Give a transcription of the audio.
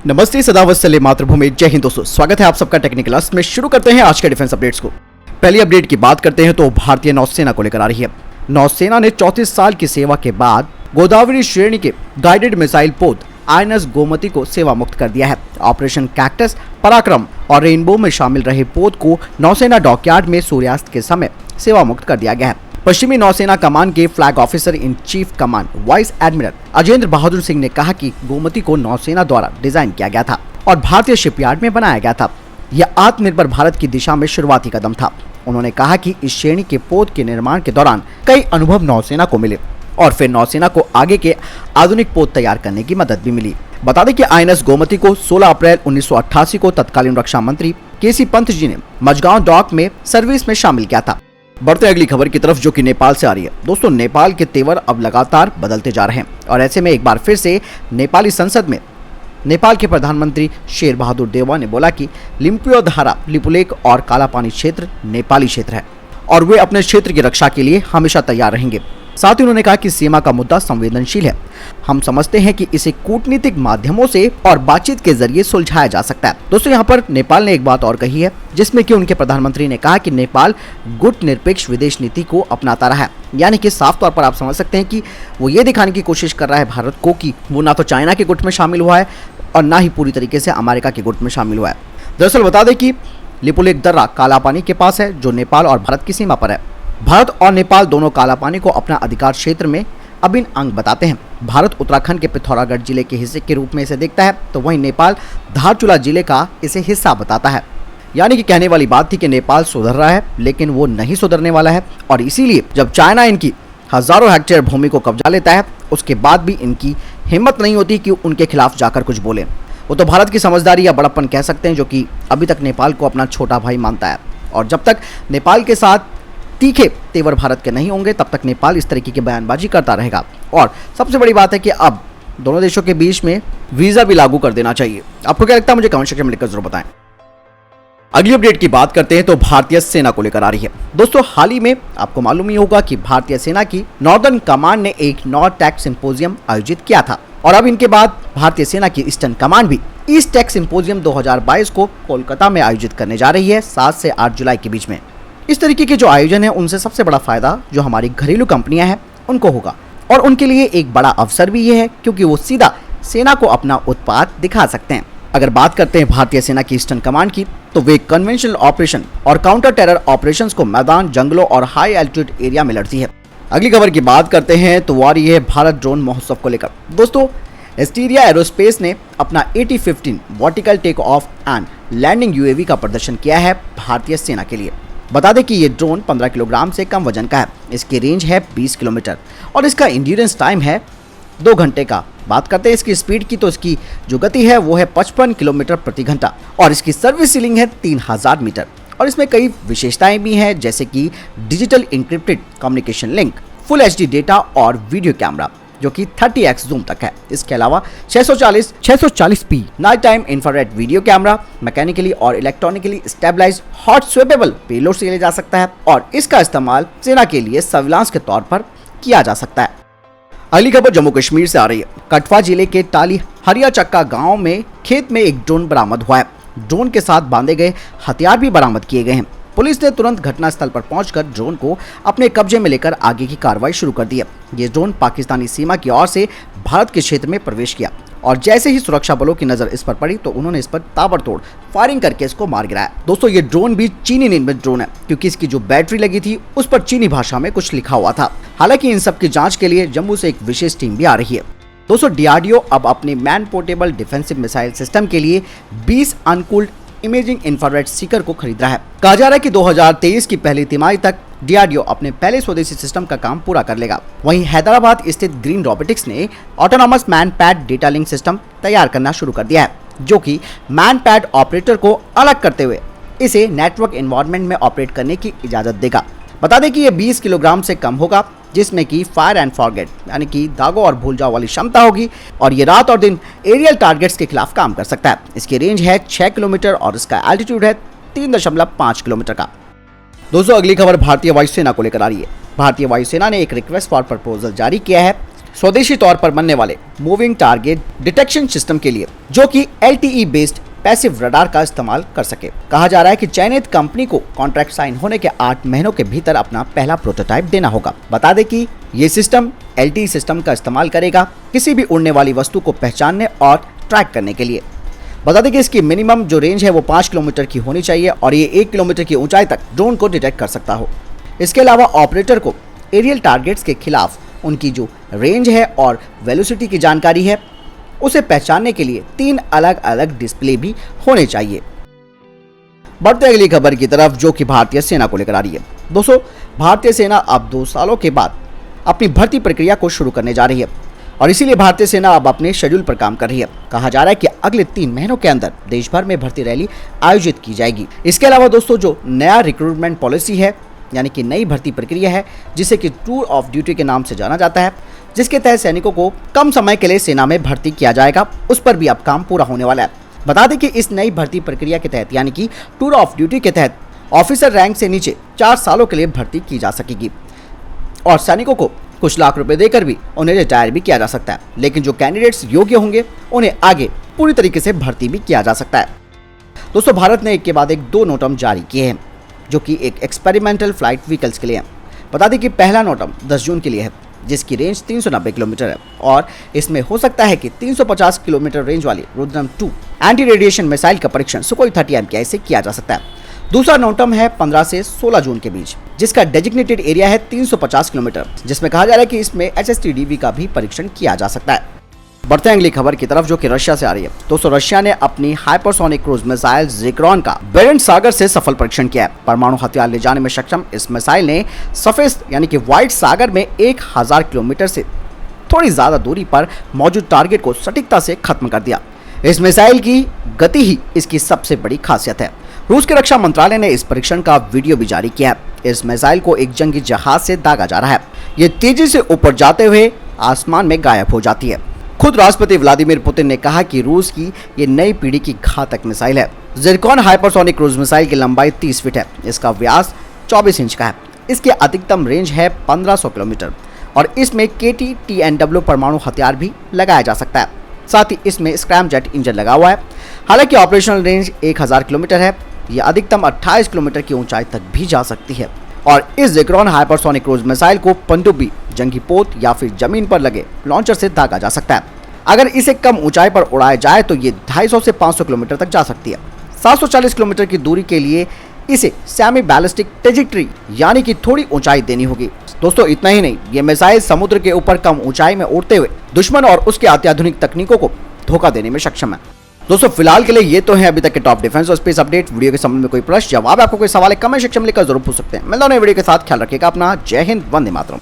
नमस्ते, सदावत्सल्य मातृभूमि, जय हिंद दोस्तों। स्वागत है आप सबका टेक्निकल क्लास में। शुरू करते हैं आज के डिफेंस अपडेट्स को। पहली अपडेट की बात करते हैं तो भारतीय नौसेना को लेकर आ रही है। नौसेना ने 34 साल की सेवा के बाद गोदावरी श्रेणी के गाइडेड मिसाइल पोत INS गोमती को सेवा मुक्त कर दिया है। ऑपरेशन कैक्टस, पराक्रम और रेनबो में शामिल रहे पोत को नौसेना डॉकयार्ड में सूर्यास्त के समय सेवा मुक्त कर दिया गया है। पश्चिमी नौसेना कमान के flag officer in chief command vice admiral Ajendra Bahadur Singh ने कहा कि गोमती को नौसेना द्वारा डिजाइन किया गया था और भारतीय शिपयार्ड में बनाया गया था। यह आत्मनिर्भर भारत की दिशा में शुरुआती कदम था। उन्होंने कहा कि इस श्रेणी के पोत के निर्माण के दौरान कई अनुभव नौसेना को मिले और फिर नौसेना को आगे के आधुनिक पोत तैयार करने की मदद भी मिली। बता दें कि INS गोमती को 16 अप्रैल 1988 को तत्कालीन रक्षा मंत्री KC पंत जी ने मझगांव डॉक में सर्विस में शामिल किया था। बढ़ते अगली खबर की तरफ, जो कि नेपाल से आ रही है। दोस्तों, नेपाल के तेवर अब लगातार बदलते जा रहे हैं और ऐसे में एक बार फिर से नेपाली संसद में नेपाल के प्रधानमंत्री शेर बहादुर देउवा ने बोला कि लिम्पियोधारा, लिपुलेख और कालापानी क्षेत्र नेपाली क्षेत्र है और वे अपने क्षेत्र की रक्षा के लिए हमेशा तैयार रहेंगे। साथ ही उन्होंने कहा कि सीमा का मुद्दा संवेदनशील है। हम समझते हैं कि इसे कूटनीतिक माध्यमों से और बातचीत के जरिए सुलझाया जा सकता है। दोस्तों, यहाँ पर नेपाल ने एक बात और कही है, जिसमें कि उनके प्रधानमंत्री ने कहा कि नेपाल गुट निरपेक्ष विदेश नीति को अपनाता रहा है। यानी कि साफ तौर पर आप समझ सकते हैं कि वो ये दिखाने की कोशिश कर रहा है भारत को कि वो ना तो चाइना के गुट में शामिल हुआ है और ना ही पूरी तरीके से अमेरिका के गुट में शामिल हुआ है। दरअसल बता दें कि लिपुलेख दर्रा कालापानी के पास है, जो नेपाल और भारत की सीमा पर है। भारत और नेपाल दोनों कालापानी को अपना अधिकार क्षेत्र में अभिन्न अंग बताते हैं। भारत उत्तराखंड के पिथौरागढ़ जिले के हिस्से के रूप में इसे देखता है, तो वहीं नेपाल धारचूला जिले का इसे हिस्सा बताता है। यानी कि कहने वाली बात थी कि नेपाल सुधर रहा है, लेकिन वो नहीं सुधरने वाला है और इसीलिए जब चाइना इनकी हजारों हेक्टेयर भूमि को कब्जा लेता है, उसके बाद भी इनकी हिम्मत नहीं होती कि उनके खिलाफ जाकर कुछ बोले। वो तो भारत की समझदारी या बड़प्पन कह सकते हैं, जो कि अभी तक नेपाल को अपना छोटा भाई मानता है। और जब तक नेपाल के साथ तीखे तेवर भारत के नहीं होंगे, तब तक नेपाल इस तरीके की बयानबाजी करता रहेगा। और सबसे बड़ी बात है कि अब दोनों देशों के बीच में वीजा भी लागू कर देना चाहिए। आपको क्या लगता है, मुझे कमेंट सेक्शन में लिखकर जरूर बताएं। अगली अपडेट की बात करते हैं तो भारतीय सेना को लेकर आ रही है। दोस्तों, हाल ही में आपको मालूम ही होगा कि भारतीय सेना की नॉर्दर्न कमांड ने एक नॉर्टेक सिंपोजियम आयोजित किया था और अब इनके बाद भारतीय सेना की ईस्टर्न कमांड भी ईस्ट टेक सिंपोजियम 2022 को कोलकाता में आयोजित करने जा रही है 7 से 8 जुलाई के बीच में। इस तरीके के जो आयोजन है, उनसे सबसे बड़ा फायदा जो हमारी घरेलू कंपनियां हैं उनको होगा और उनके लिए एक बड़ा अवसर भी ये है, क्योंकि वो सीधा सेना को अपना उत्पाद दिखा सकते हैं। अगर बात करते हैं भारतीय सेना की ईस्टर्न कमांड की, तो वे कन्वेंशनल ऑपरेशन और काउंटर टेरर ऑपरेशंस को मैदान, जंगलों और हाई एल्टीट्यूड एरिया में लड़ती है। अगली खबर की बात करते हैं तो वो आ रही है भारत ड्रोन महोत्सव को लेकर। दोस्तों, एस्टीरिया एरोस्पेस ने अपना AT-15 vertical take off and landing UAV का प्रदर्शन किया है भारतीय सेना के लिए। बता दें कि ये ड्रोन 15 किलोग्राम से कम वजन का है। इसकी रेंज है 20 किलोमीटर और इसका इंड्योरेंस टाइम है 2 घंटे का। बात करते हैं इसकी स्पीड की, तो इसकी जो गति है वो है 55 किलोमीटर प्रति घंटा और इसकी सर्विस सीलिंग है 3000 मीटर। और इसमें कई विशेषताएं भी हैं, जैसे कि digital encrypted communication link, full HD data और वीडियो कैमरा जो कि 30x जूम तक है। इसके अलावा 640p night time infrared video camera, mechanically और electronically stabilized hot swappable payload से लिया जा सकता है और इसका इस्तेमाल सेना के लिए सर्विलांस के तौर पर किया जा सकता है। अगली खबर जम्मू कश्मीर से आ रही है। कठुआ जिले के टाली हरिया चक्का गाँव में खेत में एक ड्रोन बरामद हुआ है। ड्रोन के साथ बांधे गए हथियार भी बरामद किए गए हैं। पुलिस ने तुरंत घटनास्थल पर पहुंचकर ड्रोन को अपने कब्जे में लेकर आगे की कार्रवाई शुरू कर दी है। ये ड्रोन पाकिस्तानी सीमा की ओर से भारत के क्षेत्र में प्रवेश किया और जैसे ही सुरक्षा बलों की नजर इस पर पड़ी, तो उन्होंने इस पर ताबड़तोड़ फायरिंग करके इसको मार गिराया। दोस्तों, ये ड्रोन भी चीनी निर्मित ड्रोन है, क्योंकि इसकी जो बैटरी लगी थी उस पर चीनी भाषा में कुछ लिखा हुआ था। हालांकि इन सब की जाँच के लिए जम्मू से एक विशेष टीम भी आ रही है। दोस्तों, DRDO अब अपने man portable defensive missile system के लिए 20 अनकूल्ड इमेजिंग इंफ्रारेड सीकर को खरीद रहा है। कहा जा रहा है कि 2023 की पहली तिमाही तक DRDO अपने पहले स्वदेशी सिस्टम का काम पूरा कर लेगा। वहीं हैदराबाद स्थित ग्रीन रोबोटिक्स ने autonomous man pad data link system तैयार करना शुरू कर दिया है, जो कि मैन पैड ऑपरेटर को अलग करते हुए इसे नेटवर्क एनवायरनमेंट में ऑपरेट करने की इजाजत देगा। बता दें कि ये 20 किलोग्राम से कम होगा, जिसमें कि फायर एंड फॉरगेट यानी कि दागो और भूल जाओ वाली क्षमता होगी और ये रात और दिन एरियल टारगेट्स के खिलाफ काम कर सकता है। इसकी रेंज है 6 किलोमीटर और इसका एल्टीट्यूड है 3.5 किलोमीटर का। दोस्तों, अगली खबर भारतीय वायुसेना को लेकर आ रही है। भारतीय वायुसेना ने एक रिक्वेस्ट फॉर प्रपोजल जारी किया है स्वदेशी तौर पर बनने वाले मूविंग टारगेट डिटेक्शन सिस्टम के लिए, जो कि LTE बेस्ड पैसिव रडार का इस्तेमाल कर सके। कहा जा रहा है कि चयनित कंपनी को कॉन्ट्रैक्ट साइन होने के 8 महीनों के भीतर अपना पहला प्रोटोटाइप देना होगा। बता दें कि ये सिस्टम LTE सिस्टम का इस्तेमाल करेगा किसी भी उड़ने वाली वस्तु को पहचानने और ट्रैक करने के लिए। बता दें कि इसकी मिनिमम जो रेंज है वो 5 किलोमीटर की होनी चाहिए और ये 1 किलोमीटर की ऊंचाई तक ड्रोन को डिटेक्ट कर सकता हो। इसके अलावा ऑपरेटर को एरियल टारगेट्स के खिलाफ उनकी जो रेंज है और वेलोसिटी की जानकारी है उसे पहचानने के लिए 3 अलग अलग डिस्प्ले भी होने चाहिए। बढ़ते अगली खबर की तरफ, जो कि भारतीय सेना को लेकर आ रही है। दोस्तों, भारतीय सेना अब 2 सालों के बाद अपनी भर्ती प्रक्रिया को शुरू करने जा रही है और इसीलिए भारतीय सेना अब अपने शेड्यूल पर काम कर रही है। कहा जा रहा है कि अगले 3 महीनों के अंदर देश भर में भर्ती रैली आयोजित की जाएगी। इसके अलावा दोस्तों, जो नया रिक्रूटमेंट पॉलिसी है, यानी कि नई भर्ती प्रक्रिया है, जिसे कि टूर ऑफ ड्यूटी के नाम से जाना जाता है, जिसके तहत सैनिकों को कम समय के लिए सेना में भर्ती किया जाएगा, उस पर भी अब काम पूरा होने वाला है। बता दें कि इस नई भर्ती प्रक्रिया के तहत, यानी कि टूर ऑफ ड्यूटी के तहत, ऑफिसर रैंक से नीचे 4 सालों के लिए भर्ती की जा सकेगी और सैनिकों को कुछ लाख रुपए देकर भी उन्हें रिटायर भी किया जा सकता है। लेकिन जो कैंडिडेट्स योग्य होंगे उन्हें आगे पूरी तरीके से भर्ती भी किया जा सकता है। दोस्तों, भारत ने एक के बाद एक 2 नोटम जारी किए हैं, जो कि एक एक्सपेरिमेंटल फ्लाइट व्हीकल्स के लिए हैं। बता दें कि पहला नोटम 10 जून के लिए है, जिसकी रेंज 390 किलोमीटर है और इसमें हो सकता है कि 350 किलोमीटर रेंज वाली रुद्रम 2 एंटी रेडिएशन मिसाइल का परीक्षण सुखोई 30 MKI से किया जा सकता है। दूसरा नोटम है 15 से 16 जून के बीच, जिसका डेजिग्नेटेड एरिया है 350 किलोमीटर, जिसमें कहा जा रहा है कि इसमें HSTDV का भी परीक्षण किया जा सकता है। बढ़ते हैं अगली खबर की तरफ, जो कि रशिया से आ रही है। दोस्तों, रशिया ने अपनी हाइपरसोनिक क्रूज मिसाइल ज़िक्रोन का बेरेंट सागर से सफल परीक्षण किया है। परमाणु हथियार ले जाने में सक्षम इस मिसाइल ने सफेद यानी कि व्हाइट सागर में 1000 किलोमीटर से थोड़ी ज्यादा दूरी पर मौजूद टारगेट को सटीकता से खत्म कर दिया। इस मिसाइल की गति ही इसकी सबसे बड़ी खासियत है। रूस के रक्षा मंत्रालय ने इस परीक्षण का वीडियो भी जारी किया है। इस मिसाइल को एक जंगी जहाज से दागा जा रहा है। ये तेजी से ऊपर जाते हुए आसमान में गायब हो जाती है। खुद राष्ट्रपति व्लादिमीर पुतिन ने कहा कि रूस की ये नई पीढ़ी की घातक मिसाइल है। ज़िर्कॉन हाइपरसोनिक क्रूज मिसाइल की लंबाई 30 फीट है। इसका व्यास 24 इंच का है। इसकी अधिकतम रेंज है 1500 किलोमीटर और इसमें KT-TNW परमाणु हथियार भी लगाया जा सकता है। साथ ही इसमें स्क्रैमजेट इंजन लगा हुआ है। हालांकि ऑपरेशनल रेंज 1000 किलोमीटर है। यह अधिकतम 28 किलोमीटर की ऊंचाई तक भी जा सकती है और इस ज़िक्रोन हाइपरसोनिक क्रूज मिसाइल को पनडुब्बी, जंगी पोत या फिर जमीन पर लगे लॉन्चर से दागा जा सकता है। अगर इसे कम ऊंचाई पर उड़ाया जाए तो ये 250 से 500 किलोमीटर तक जा सकती है। 740 किलोमीटर की दूरी के लिए इसे सेमी बैलिस्टिक ट्रेजेक्टरी यानी कि थोड़ी ऊंचाई देनी होगी। दोस्तों, इतना ही नहीं, ये मिसाइल समुद्र के ऊपर कम ऊंचाई में उड़ते हुए दुश्मन और उसके अत्याधुनिक तकनीकों को धोखा देने में सक्षम है। दोस्तों, फिलहाल के लिए ये तो है अभी तक के टॉप डिफेंस और स्पेस अपडेट। वीडियो के संबंध में कोई प्रश्न, जवाब, आपको कोई सवाल है, कमेंट सेक्शन में लिखकर जरूर पूछ सकते हैं। मिलता हूं नए वीडियो के साथ। ख्याल रखिएगा अपना। जय हिंद, वंदे मातरम।